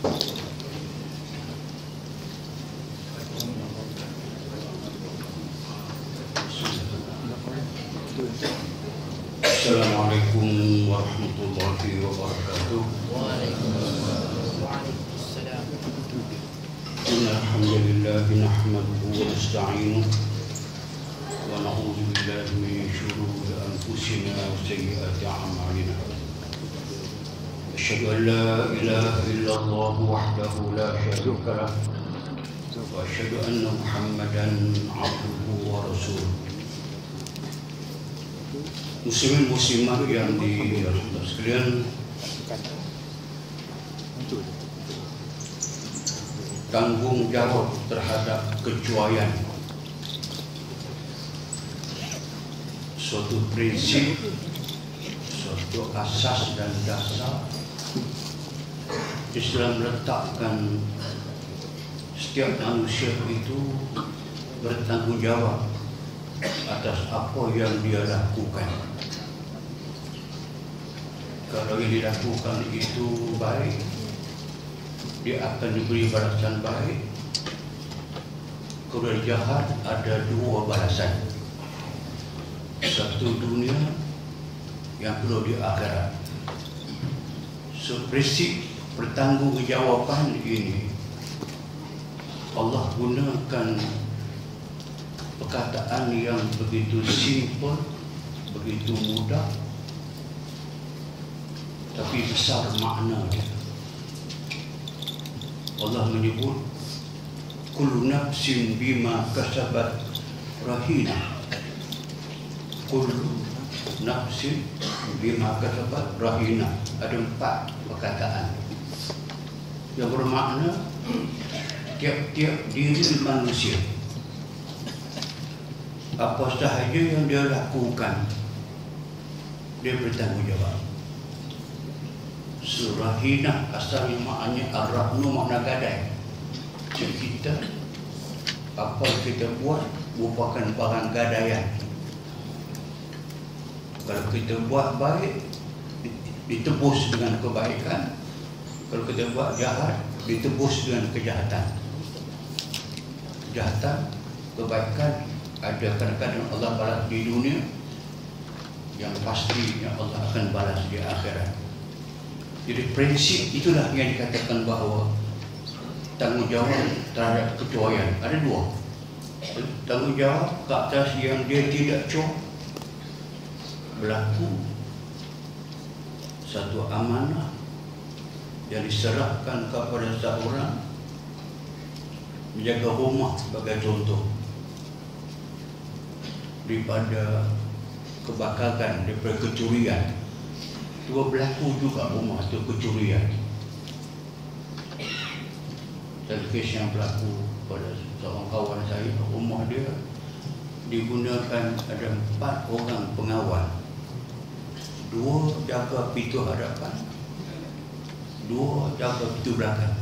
Assalamualaikum warahmatullahi wabarakatuh. Waalaikumsalam. Alhamdulillah nahmaduhu wa nasta'inuhu wa na'udzu billahi min shururi anfusina wa sayyiati a'malina. Asyhadu an la ilaha illallah wahdahu la syarika lahu wa asyhadu anna Muhammadan 'abduhu wa rasuluh. Muslimin muslimat yang dirahmati sekalian, tanggung jawab terhadap kecuaian suatu prinsip, suatu asas dan dasar Islam letakkan setiap manusia itu bertanggung jawab atas apa yang dia lakukan. Kalau yang dilakukan itu baik, dia akan diberi balasan baik. Kalau jahat, ada dua balasan. Satu dunia, yang kedua di akhirat. Prinsip pertanggungjawaban ini Allah gunakan perkataan yang begitu simple, begitu mudah, tapi besar makna dia. Allah menyebut kullu nafsin bima kasabat rahina. Kullu nafsin bima kasabat rahina. Ada 4 perkataan yang bermakna tiap-tiap diri manusia, apa sahaja yang dia lakukan, dia bertanggungjawab. Surahina asalnya maknanya ar-rahnu, makna gadai. Jadi kita, apa yang kita buat merupakan barang gadaian. Kalau kita buat baik, ditebus dengan kebaikan. Kalau kita buat jahat, ditebus dengan kejahatan. Kejahatan, kebaikan, ada kadang-kadang Allah balas di dunia, yang pastinya Allah akan balas di akhirat. Jadi prinsip itulah yang dikatakan bahawa tanggungjawab terhadap kecuaian ada 2. Tanggungjawab ke atas yang dia tidak cuak. Berlaku satu amanah yang diserahkan kepada seorang, menjaga rumah sebagai contoh, daripada kebakaran, daripada kecurian. Dua berlaku juga rumah itu kecurian. Satu kes yang berlaku pada seorang kawan saya, rumah dia digunakan ada 4 orang pengawal. 2 jaga pintu hadapan, 2 jaga pintu belakang.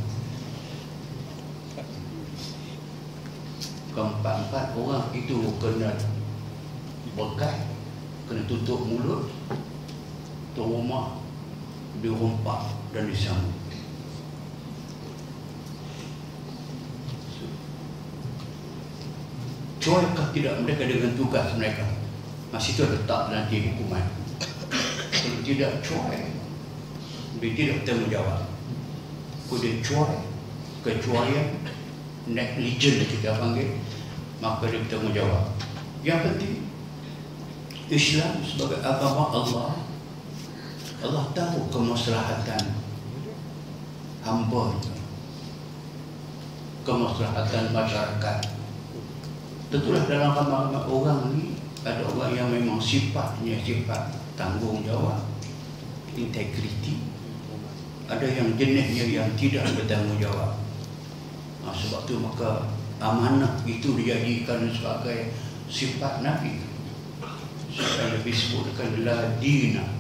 Keempat-empat orang itu kena bekat, kena tutup mulut. Tu rumah dirompak dan disambut. Cuakah tidak mereka dengan tugas mereka? Masih itu letak nanti hukuman. Kalau tidak cuak, dia tidak bertanggungjawab. Kalau dia cuak, kecuaian, negligent kita panggil, maka dia bertanggungjawab. Yang penting, Islam sebagai agama Allah, Allah tahu kemaslahatan hamba, kemaslahatan masyarakat. Tentulah dalam ramai orang ni ada orang yang memang sifatnya sifat tanggungjawab, integriti. Ada yang jenisnya yang tidak bertanggungjawab. Sebab tu maka amanah itu dijadikan sebagai sifat Nabi. Supaya Nabi sebutkan la dina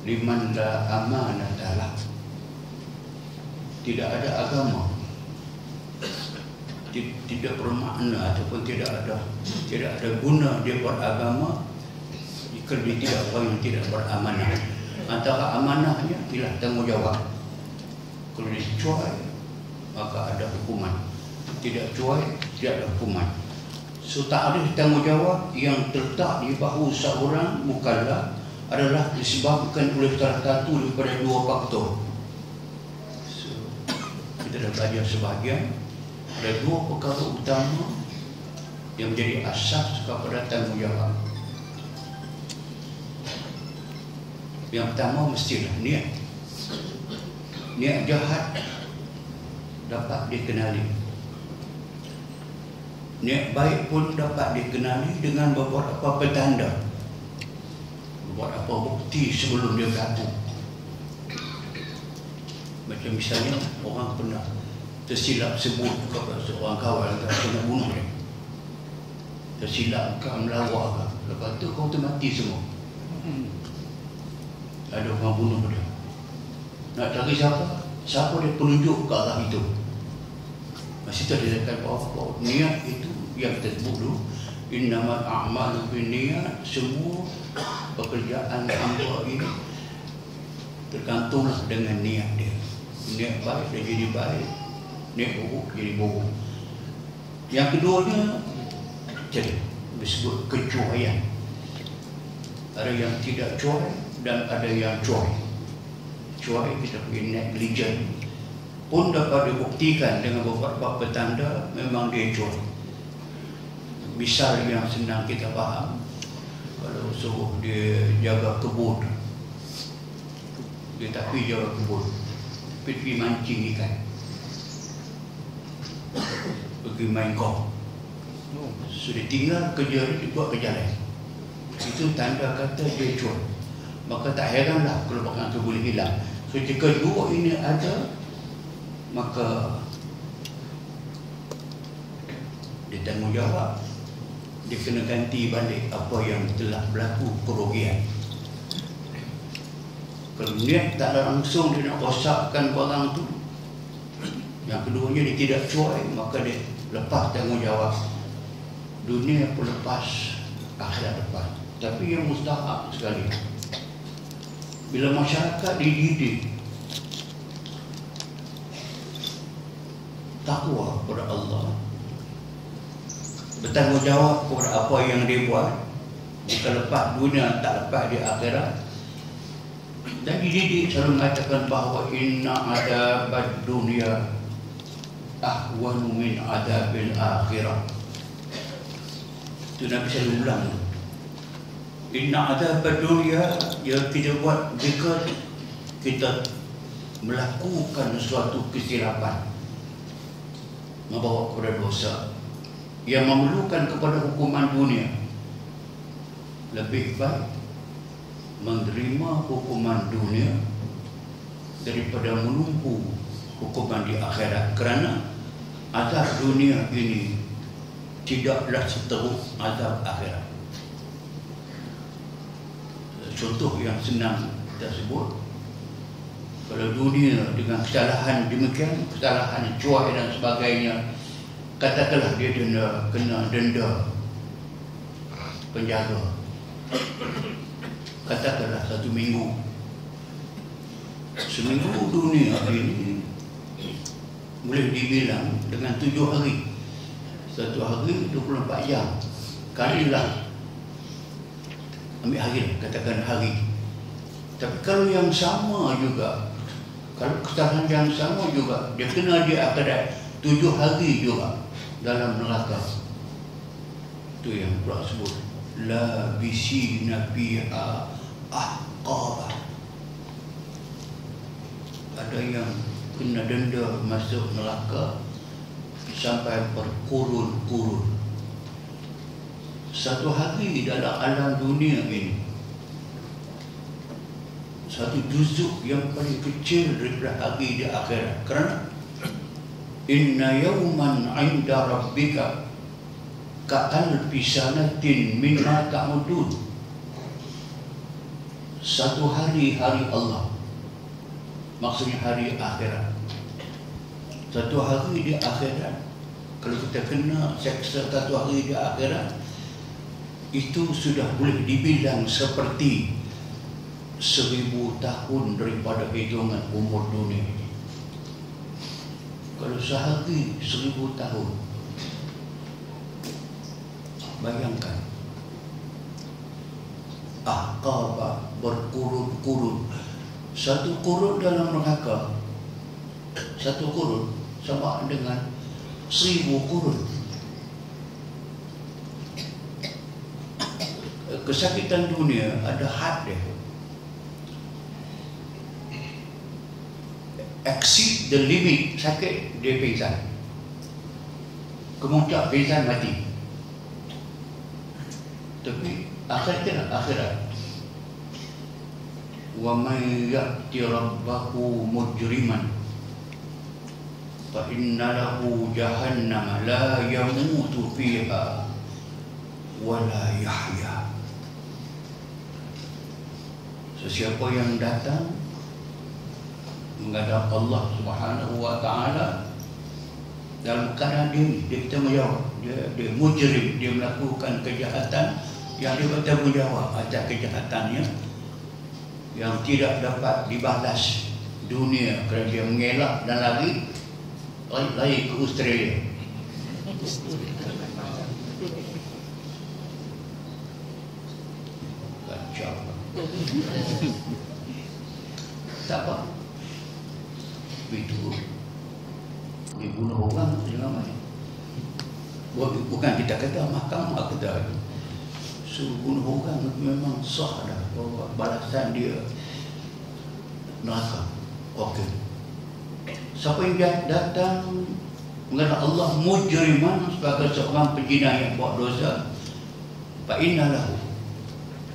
liman la amanatalah. Tidak ada agama, tidak bermakna ataupun tidak ada guna dia beragama jika dia tidak orang yang tidak beramanah. Antara amanahnya ialah tanggungjawab. Kalau dia cuai, maka ada hukuman. Tidak cuai, tidak ada hukuman. So tak ada tanggungjawab yang terletak di bahu seorang mukallaf adalah disebabkan oleh salah satu daripada dua faktor. So, kita dah belajar sebahagian. Ada dua perkara utama yang menjadi asas kepada tanggungjawab. Yang pertama mestilah niat. Niat jahat dapat dikenali. Niat baik pun dapat dikenali dengan beberapa petanda, beberapa bukti sebelum dia berlaku. Macam misalnya orang pernah tersilap sebut kepada seorang kawan kena bunuh dia, tersilap kau melawak kau, lepas tu kau termati semua. Ada orang bunuh dia. Nak cari siapa? Siapa dia penunjuk ke arah itu? Masih terlihat bahawa niat itu yang kita sebut dulu, innamal a'malu binniyat, semua pekerjaan hamba ini tergantunglah dengan niat dia. Niat baik dia jadi baik, niat buruk jadi buruk. Yang keduanya jadi disebut kecuaian. Ada yang tidak cuai dan ada yang cuai. Cuai kita panggil negligent, pun dapat dibuktikan dengan beberapa petanda memang dia cuai. Misal yang senang kita faham, kalau suruh dia jaga kebun, dia tak pergi jaga kebun, pergi mancing ikan, pergi main golf. Sudah tinggal kerja dia buat kerja lain. Itu tanda kata dia cuai. Maka tak heranlah kalau bahkan itu boleh hilang. So jika dua ini ada, maka dia tanggungjawab, dia kena ganti balik apa yang telah berlaku kerugian. Kalau niat tak ada langsung dia nak rosakkan barang tu, yang keduanya dia tidak cuai, maka dia lepas tanggungjawab. Dunia pun lepas, akhirat lepas. Tapi yang mustahak sekali, bila masyarakat dididik takwa kepada Allah, bertanggungjawab kepada apa yang dia buat, jika lepas dunia tak lepas di akhirat. Dan dididik selalu mengatakan bahawa inna adabad dunia ahwanu min adabil akhirah. Itu Nabi selalu ulang. Inna adabad dunia yang kita buat jika kita melakukan suatu kesilapan, membawa kepada dosa yang memerlukan kepada hukuman dunia, lebih baik menerima hukuman dunia daripada menunggu hukuman di akhirat, kerana azab dunia ini tidaklah seteruk azab akhirat. Contoh yang senang kita sebut, kalau dunia dengan kesalahan demikian, kesalahan cuai dan sebagainya, katakanlah dia kena denda penjara, katakanlah 1 minggu. Seminggu dunia ini boleh dibilang dengan 7 hari. 1 hari 24 jam. Kalilah, ambil hari lah, katakan hari. Tapi kalau yang sama juga, kalau kesalahan yang sama juga, dia kena di akhirat 7 hari juga dalam neraka. Itu yang Quran sebut, la bisina fiha ahqaba. Ada yang kena denda masuk neraka sampai berkurun-kurun. 1 hari dalam alam dunia ini, 1 juzuk yang paling kecil daripada hari di akhirat. Kerana inna yawman 'inda rabbika ka'alfi sanatin mimma ta'udun. 1 hari Allah, maksudnya hari akhirat. 1 hari di akhirat, kalau kita kena seksa 1 hari di akhirat, itu sudah boleh dibilang seperti 1000 tahun daripada hitungan umur dunia ini. Kalau sehari 1000 tahun, bayangkan Aqabah berkurun-kurun. Satu kurun dalam neraka, satu kurun sama dengan 1000 kurun. Kesakitan dunia ada had dia. Exceed the limit, sakit dia pingsan, kemudian pingsan mati. Tapi akhirat wa may ya'ti rabbahu mujriman fa inna lahu jahannam la yamutu fiha wa la yahya. Sesiapa yang datang menghadap Allah Subhanahu wa taala dalam keadaan dia bertanggungjawab, dia mujrim, dia melakukan kejahatan yang dia bertanggungjawab atas kejahatannya, yang tidak dapat dibalas dunia kerana dia mengelak dan lari ke Australia. Kacau. Tak apa. Itu dia bunuh orang dengan mana? Bukan kita kata mahkamah kata suruh bunuh orang, memang sah dah bahawa balasan dia neraka. Okey. Siapa yang datang menghadap Allah mujriman sebagai seorang pezina yang buat dosa, fa inna lahu,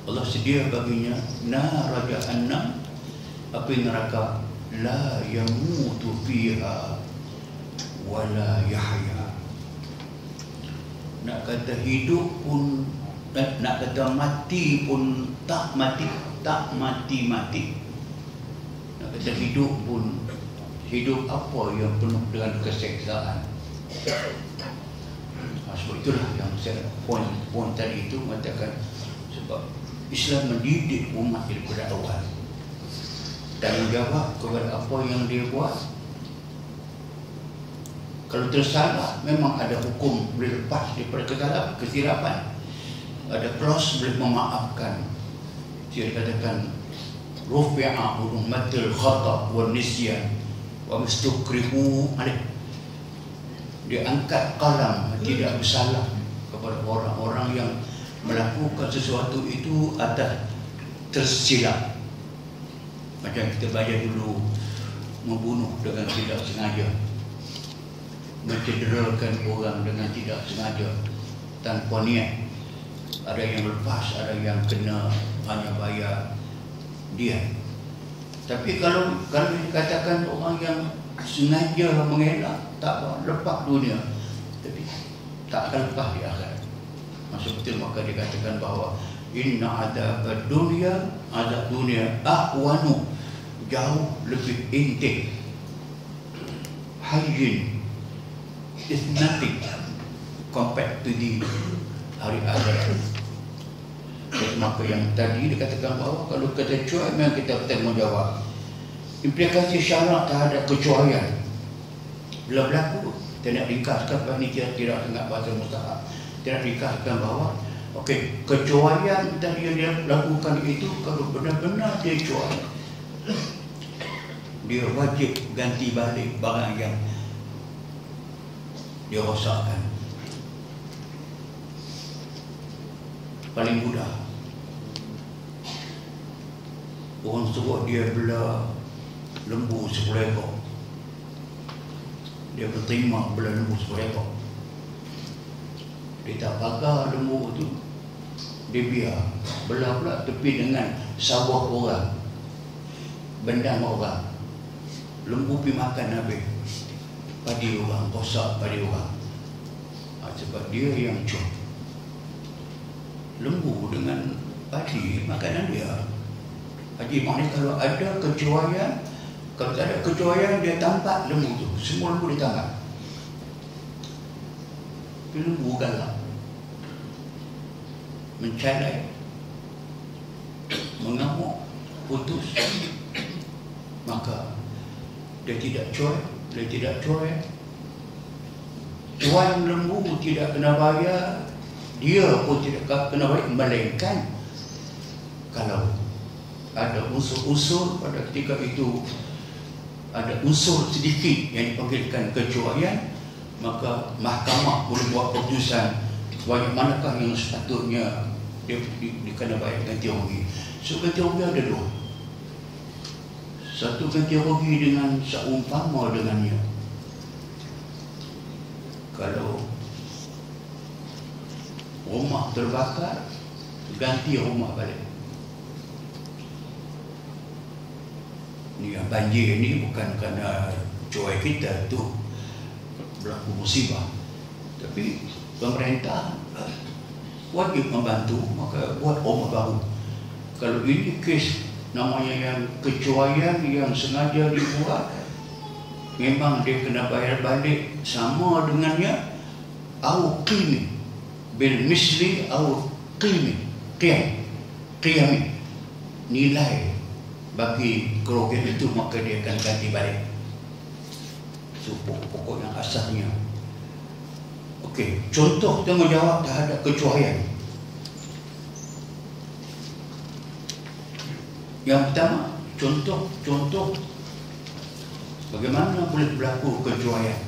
Allah sedia baginya nar jahannam, api neraka, la yamutu fiha wa la yahya. Nak kata hidup pun, nak kata mati pun tak mati. Nak kata hidup pun, hidup apa yang penuh dengan keseksaan. Sebab itulah yang saya poin tadi itu mengatakan, sebab Islam mendidik umat daripada awal, tanggungjawab kepada apa yang dia buat. Kalau tersalah, memang ada hukum boleh lepas daripada kesilapan. Ada clause boleh memaafkan. Dia katakan rufi'a hurmatul khata' wa nisyan wa mustukrihu alaih. Dia angkat kalam tidak bersalah kepada orang-orang yang melakukan sesuatu itu atas tersilap. Macam kita baca dulu, membunuh dengan tidak sengaja, mencederakan orang dengan tidak sengaja, tanpa niat. Ada yang lepas, ada yang kena hanya bayar dia. Tapi kalau dikatakan orang yang sengaja mengelak, tak apa, lepas dunia, tapi tak akan lepas di akhirat. Maksud betul, maka dikatakan bahawa inna adab dunia, azab dunia ahwanu, jauh lebih intik, hayyin is nothing compared to the hari akhirat. Maka yang tadi dikatakan bahawa kalau kata cuai, memang kita bertanggungjawab. Implikasi syarak terhadap kecuaian bila berlaku, tidak ringkaskan panitia tidak sangat bahasa mustahab, tidak ringkaskan bahawa okey, kecuaian tadi yang dia lakukan itu, kalau benar-benar dia cuai, dia wajib ganti balik barang yang dia rosakkan. Paling mudah, orang suruh dia bela lembu 10 ekor, dia berterima bela lembu 10 ekor. Dia tak pagar lembu tu, dia biar bela pula tepi dengan sawah orang, bendang orang. Lembu pergi makan habis padi orang, rosak padi orang. Sebab dia yang curi. Lembu dengan padi makanan dia. Haji maknanya kalau ada kecuaian, kalau tak ada kecuaian, dia tampak lembu tu, semua lembu dia tampak. Tapi lembu galak, mencalai, mengamuk, putus, maka dia tidak cuai, Dia tidak cuai. Tuan lembu tidak kena bayar, dia pun tidak kena bayar. Melainkan kalau ada unsur-unsur pada ketika itu, ada unsur sedikit yang dipanggilkan kecuaian, maka mahkamah boleh buat keputusan banyak manakah yang sepatutnya dia kena bayar ganti rugi. So ganti rugi ada dua. Satu ganti rugi dengan seumpama dengannya. Kalau rumah terbakar, ganti rumah balik. Ni banjir ni bukan kerana cuai kita tu berlaku musibah, tapi pemerintah wajib membantu, maka buat rumah baru. Kalau ini kes namanya yang kecuaian yang sengaja dibuat, memang dia kena bayar balik sama dengannya au qimi bil misli au qiyami nilai bagi kerugian itu, maka dia akan ganti balik. Itu pokok yang asalnya. Okey, contoh tanggungjawab terhadap kecuaian. Yang pertama, contoh bagaimana boleh berlaku kecuaian.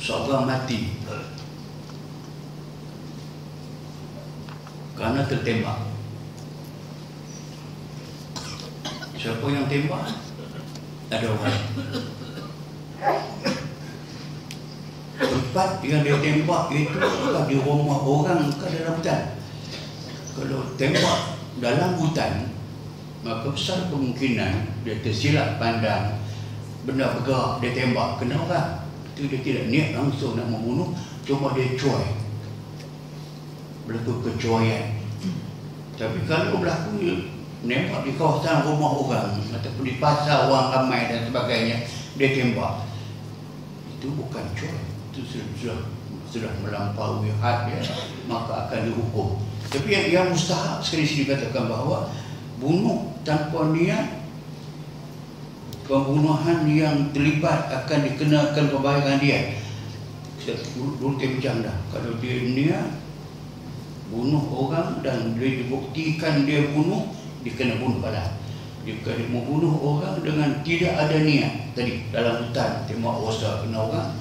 Seorang mati kerana tertembak. Siapa yang tembak? Ada orang. Tempat yang dia tembak itu bukan di rumah orang ke dalam hutan. Kalau tembak dalam hutan, maka besar kemungkinan dia tersilap pandang, benda bergerak, dia tembak kena orang. Itu dia tidak niat langsung nak membunuh, cuma dia cuai, berlaku kecuaian. Tapi kalau berlaku menembak di kawasan rumah orang ataupun di pasar orang ramai dan sebagainya, dia tembak, itu bukan cuai, itu sudah melampaui had dia, maka akan dihukum. Tapi yang mustahak sekali sini dikatakan bahawa bunuh tanpa niat, pembunuhan yang terlibat akan dikenakan pembayaran dia. Dulu dia bincang dah, kalau dia niat bunuh orang dan dia dibuktikan dia bunuh, dia kena bunuh balas. Jika dia membunuh orang dengan tidak ada niat, tadi dalam hutan tembak rosak kena orang,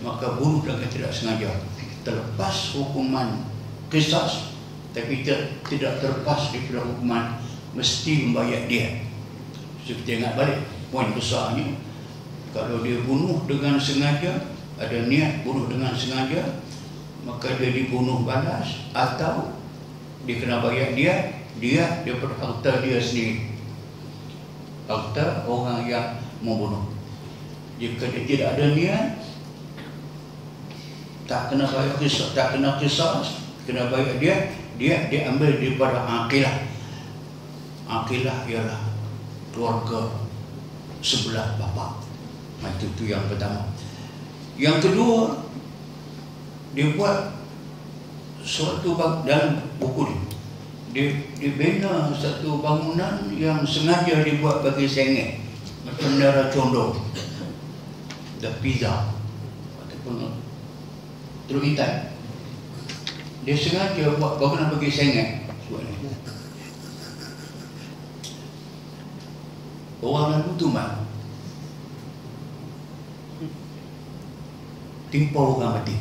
maka bunuh dengan tidak sengaja, terlepas hukuman qisas, tapi tidak terlepas daripada hukuman mesti membayar dia. So, kita ingat balik poin besarnya, kalau dia bunuh dengan sengaja, ada niat bunuh dengan sengaja, maka dia dibunuh balas, atau dia kena bayar dia daripada harta dia sendiri, harta orang yang membunuh. Jika dia tidak ada niat, tak kena bayar kisah, tak kena kisah, kena bayar dia ambil daripada aqilah. Aqilah ialah keluarga sebelah bapa. Itu yang pertama. Yang kedua, dia buat suatu dalam buku dia bina satu bangunan yang sengaja dibuat bagi sengit, macam menara condong, the pizza ataupun telur ikan. Dia sengaja buat bangunan bagi sengit. Orang lalu tu mak timpa orang mati.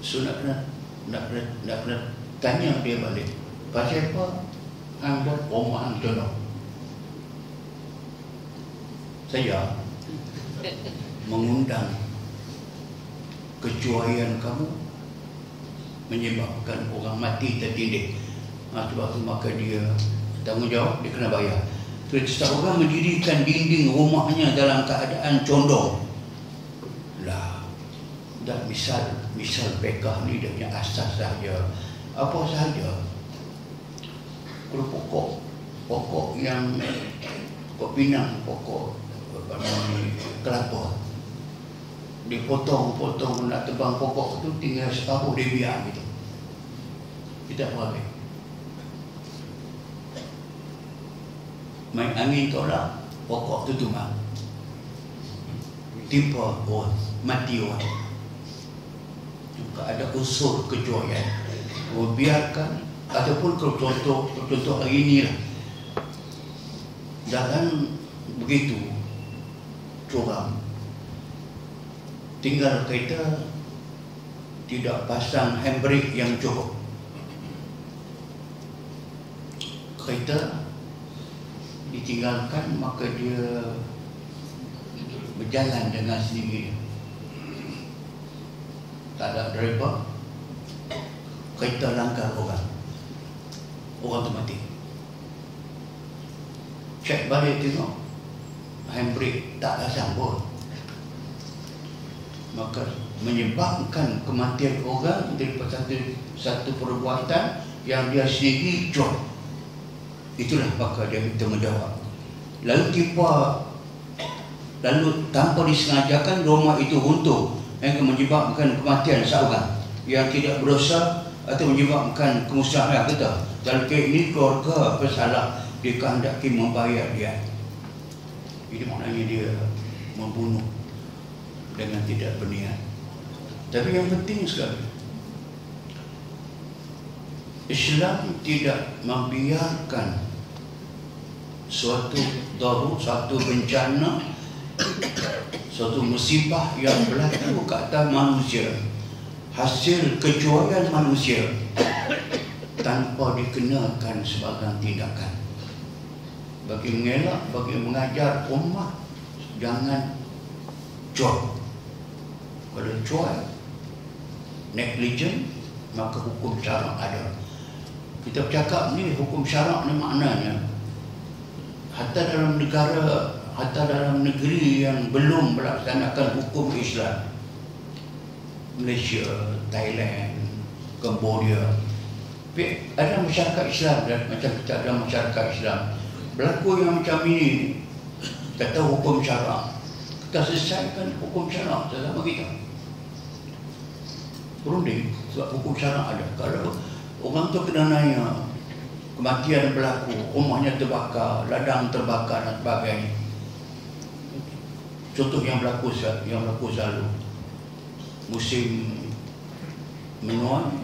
So nak kena tanya dia balik, pasal apa hang buat rumah hang condong? Saya mengundang kecuaian kamu menyebabkan orang mati tertindih. Sebab tu maka dia tanggungjawab, dia kena bayar. Seseorang mendirikan dinding rumahnya dalam keadaan condong lah. Dan misal pekah ni dia punya asas sahaja. Apa sahaja, kalau pokok yang pokok pinang, pokok kelapa, dipotong nak tebang pokok tu, tinggal separuh dia biar gitu, kita apa habis. main angin tolak, pokok tu tumbang, timpa orang, mati orang. Juga ada unsur kejuaian. Biarkan, ataupun contoh hari ini lah, jalan begitu curam, tinggal kereta tidak pasang handbrake yang cukup, kereta ditinggalkan, maka dia berjalan dengan sendiri, tak ada driver, kereta langgar orang tu mati. Cek balik tengok, handbrake tak pasang pun, maka menyebabkan kematian orang daripada satu perbuatan yang dia sendiri job. Itulah maka dia minta menjawab. Lalu tanpa disengajakan rumah itu runtuh yang menyebabkan kematian seorang yang tidak berdosa atau menyebabkan kemusnahan kita. Dalam kes ini keluarga bersalah, dia kehendaki membayar dia. Ini maknanya dia membunuh dengan tidak berniat. Tapi yang penting sekali, Islam tidak membiarkan suatu darurat, suatu bencana, suatu musibah yang berlaku ke atas manusia, hasil kejuaian manusia, tanpa dikenakan sebagai tindakan. Bagi mengelak, bagi mengajar umat, jangan cuai. Kalau cuai, negligent, maka hukum syarak ada. Kita bercakap ni, hukum syarak ni maknanya hatta dalam negeri yang belum melaksanakan hukum Islam, Malaysia, Thailand, Cambodia, ada masyarakat Islam dan macam kita ada masyarakat Islam, berlaku yang macam ini, kita tahu hukum syarak, kita selesaikan hukum syarak sesama kita. Berunding sebab hukum syarak ada. Kalau orang tu kena nanya, kematian berlaku, rumahnya terbakar, ladang terbakar dan sebagainya. Contoh yang berlaku selalu musim menuai,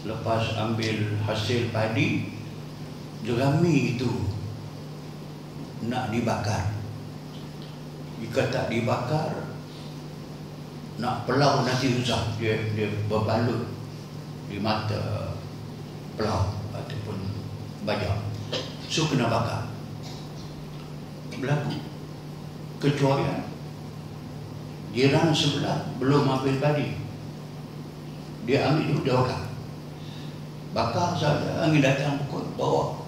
lepas ambil hasil padi, jerami itu nak dibakar. Jika tak dibakar, nak pelau nanti susah, dia berbalut di mata pelau ataupun bajak, so kena bakar. Berlaku kecuaian, jiran sebelah belum ambil padi, dia ambil dulu, dia bakar saja, angin datang pukul bawah,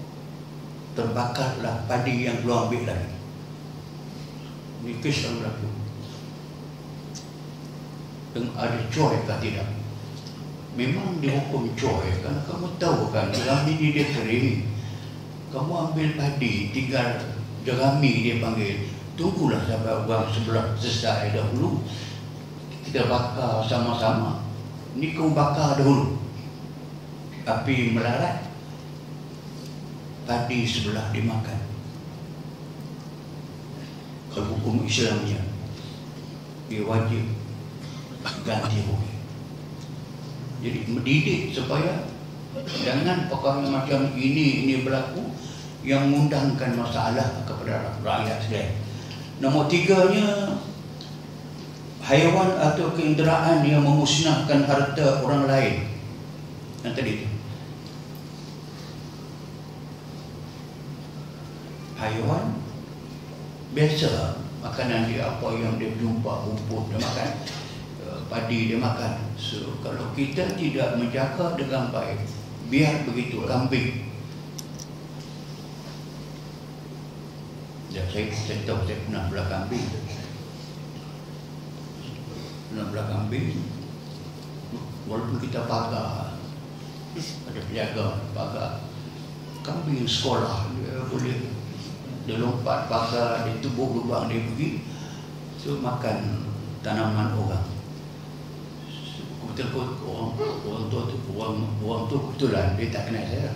terbakarlah padi yang belum ambil lagi. Ini kes yang berlaku. Dan ada cuai atau tidak? Memang dihukum cuai, karena kamu tahu kan jerami dia kering, kamu ambil padi, tinggal jerami dia panggil, tunggulah sampai orang sebelah selesai dahulu, kita bakar sama-sama. Ini kamu bakar dahulu, api melarat, padi sebelah dimakan. Kalau hukum Islamnya, dia wajib ganti rugi. Jadi mendidik supaya jangan perkara macam ini berlaku yang mengundangkan masalah kepada rakyat sekalian. Nombor tiganya, haiwan atau keinderaan yang memusnahkan harta orang lain. Yang tadi itu, haiwan biasa, makanan dia apa yang dia jumpa, rumput dia makan, padi dia makan. So kalau kita tidak menjaga dengan baik, biar begitu kambing. Ya, saya tahu, saya pernah belah kambing. Walaupun kita pagar, ada penjaga pagar, kambing sekolah dia boleh, dia lompat pagar, dia tubuk lubang, dia pergi, so makan tanaman orang. Betul orang tu kebetulan dia tak kenal saya.